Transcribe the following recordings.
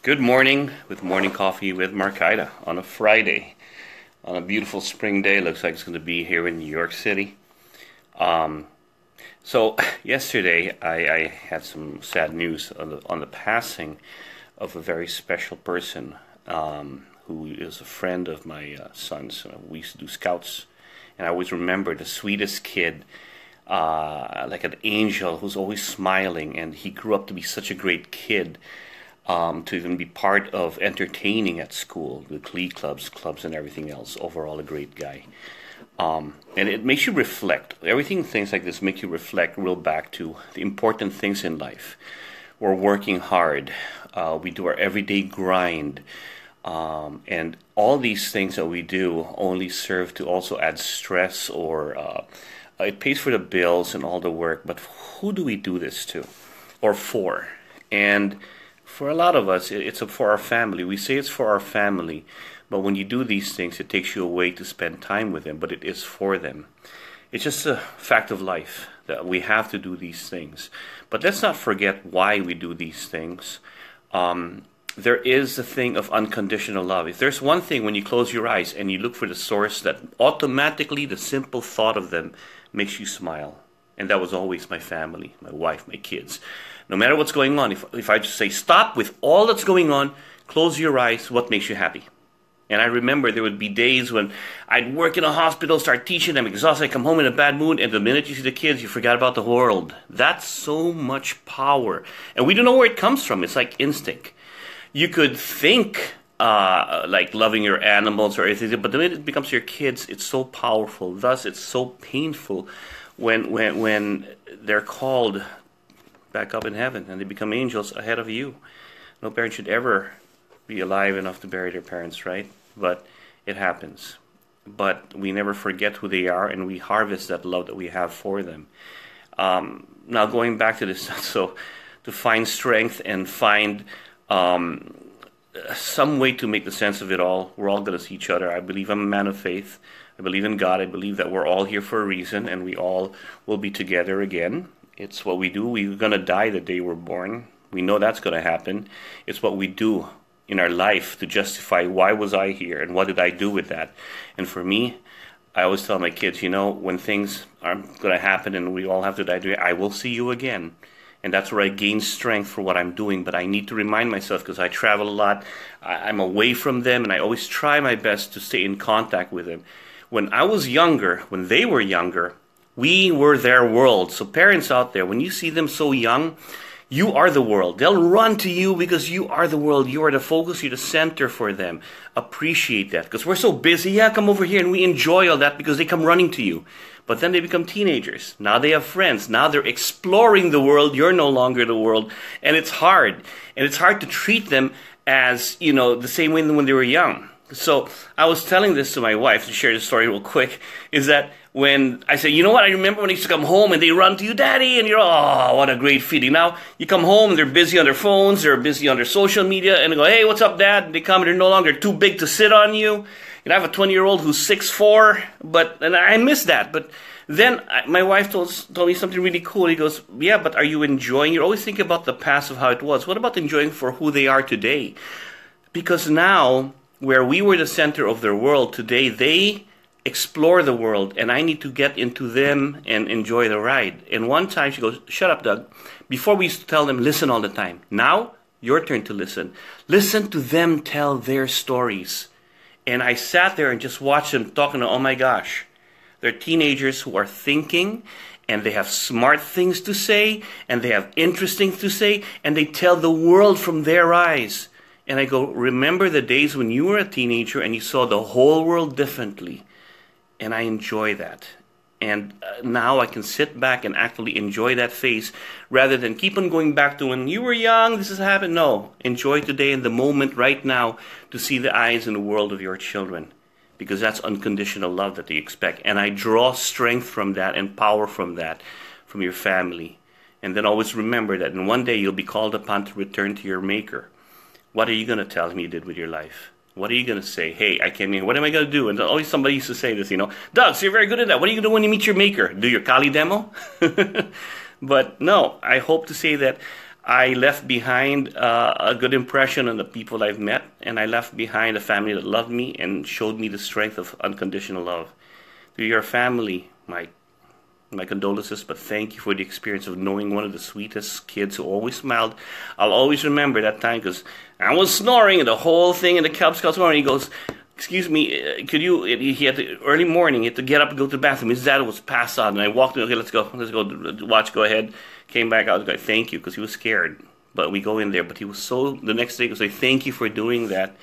Good morning with morning coffee with Marcaida on a Friday, on a beautiful spring day. Looks like it's going to be here in New York City. So yesterday I had some sad news on the passing of a very special person who is a friend of my son's. We used to do scouts, and I always remember the sweetest kid, like an angel who's always smiling, and he grew up to be such a great kid. To even be part of entertaining at school, the glee clubs and everything else. Overall, a great guy. And it makes you reflect. Things like this make you reflect real back to the important things in life. We're working hard. We do our everyday grind. And all these things that we do only serve to also add stress, or it pays for the bills and all the work. But who do we do this to or for? And for a lot of us, it's for our family. We say it's for our family, but when you do these things, it takes you away to spend time with them, but it is for them. It's just a fact of life that we have to do these things. But let's not forget why we do these things. There is the thing of unconditional love. If there's one thing, when you close your eyes and you look for the source, that automatically the simple thought of them makes you smile. And that was always my family, my wife, my kids. No matter what's going on, if I just say, stop with all that's going on, close your eyes, what makes you happy? And I remember there would be days when I'd work in a hospital, start teaching, I'm exhausted, I come home in a bad mood, and the minute you see the kids, you forgot about the world. That's so much power. And we don't know where it comes from. It's like instinct. You could think like loving your animals or anything, but the minute it becomes your kids, it's so powerful. Thus, it's so painful when they're called back up in heaven and they become angels ahead of you. No parent should ever be alive enough to bury their parents, right? But it happens. But we never forget who they are, and we harvest that love that we have for them. Now going back to this, so to find strength and find some way to make the sense of it all, we're all going to see each other. I believe I'm a man of faith. I believe in God. I believe that we're all here for a reason, and we all will be together again. It's what we do. We're going to die the day we're born. We know that's going to happen. It's what we do in our life to justify why was I here and what did I do with that. And for me, I always tell my kids, when things are going to happen and we all have to die today, I will see you again. And that's where I gain strength for what I'm doing. But I need to remind myself, because I travel a lot, I'm away from them, and I always try my best to stay in contact with them. When I was younger, when they were younger, we were their world. So parents out there, when you see them so young, you are the world. They'll run to you because you are the world. You are the focus. You're the center for them. Appreciate that, because we're so busy. Yeah, come over here, and we enjoy all that because they come running to you. But then they become teenagers. Now they have friends. Now they're exploring the world. You're no longer the world. And it's hard. And it's hard to treat them as, the same way when they were young. So I was telling this to my wife, to share the story real quick, is that when I say, I remember when I used to come home and they run to you, Daddy, and you're, oh, what a great feeling. Now you come home and they're busy on their phones, they're busy on their social media, and they go, hey, what's up, Dad? And they come and they're no longer too big to sit on you. I have a 20-year-old who's 6'4", and I miss that. But then my wife told me something really cool. He goes, yeah, but are you enjoying? You always think about the past of how it was. What about enjoying for who they are today? Because now, where we were the center of their world, today they explore the world, and I need to get into them and enjoy the ride. And one time she goes, shut up, Doug. Before we used to tell them, listen all the time. Now, your turn to listen. Listen to them tell their stories. And I sat there and just watched them talking, oh my gosh. They're teenagers who are thinking, and they have smart things to say, and they have interesting things to say, and they tell the world from their eyes. And I go, remember the days when you were a teenager and you saw the whole world differently. And I enjoy that. And now I can sit back and actually enjoy that phase rather than keep on going back to when you were young, this has happened. No, enjoy today and the moment right now to see the eyes and the world of your children. Because that's unconditional love that they expect. And I draw strength from that and power from that, from your family. And then always remember that in one day you'll be called upon to return to your Maker. What are you going to tell him you did with your life? What are you going to say? Hey, I came in. What am I going to do? And always somebody used to say this, Doug, so you're very good at that. What are you going to do when you meet your Maker? Do your Kali demo? But no, I hope to say that I left behind a good impression on the people I've met, and I left behind a family that loved me and showed me the strength of unconditional love. To your family, my condolences, but thank you for the experience of knowing one of the sweetest kids who always smiled. I'll always remember that time because I was snoring and the whole thing in the Cub Scouts morning. He goes, "Excuse me, could you?" He had to, early morning. He had to get up and go to the bathroom. His dad was passed out, and I walked in. Okay, let's go. Watch. Go ahead. Came back. I was like, "Thank you," because he was scared. But we go in there. But he was so. The next day, he was like, "Thank you for doing that."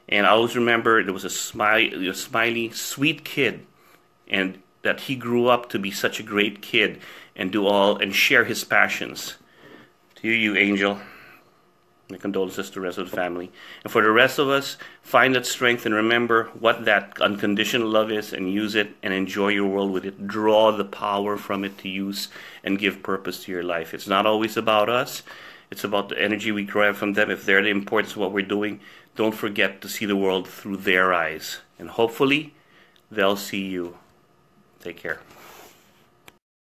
And I always remember there was a smiley, sweet kid, and that he grew up to be such a great kid and do all and share his passions. To you, Angel. My condolences to the rest of the family. And for the rest of us, find that strength and remember what that unconditional love is and use it and enjoy your world with it. Draw the power from it to use and give purpose to your life. It's not always about us. It's about the energy we grab from them. If they're the importance of what we're doing, don't forget to see the world through their eyes. And hopefully, they'll see you. Take care.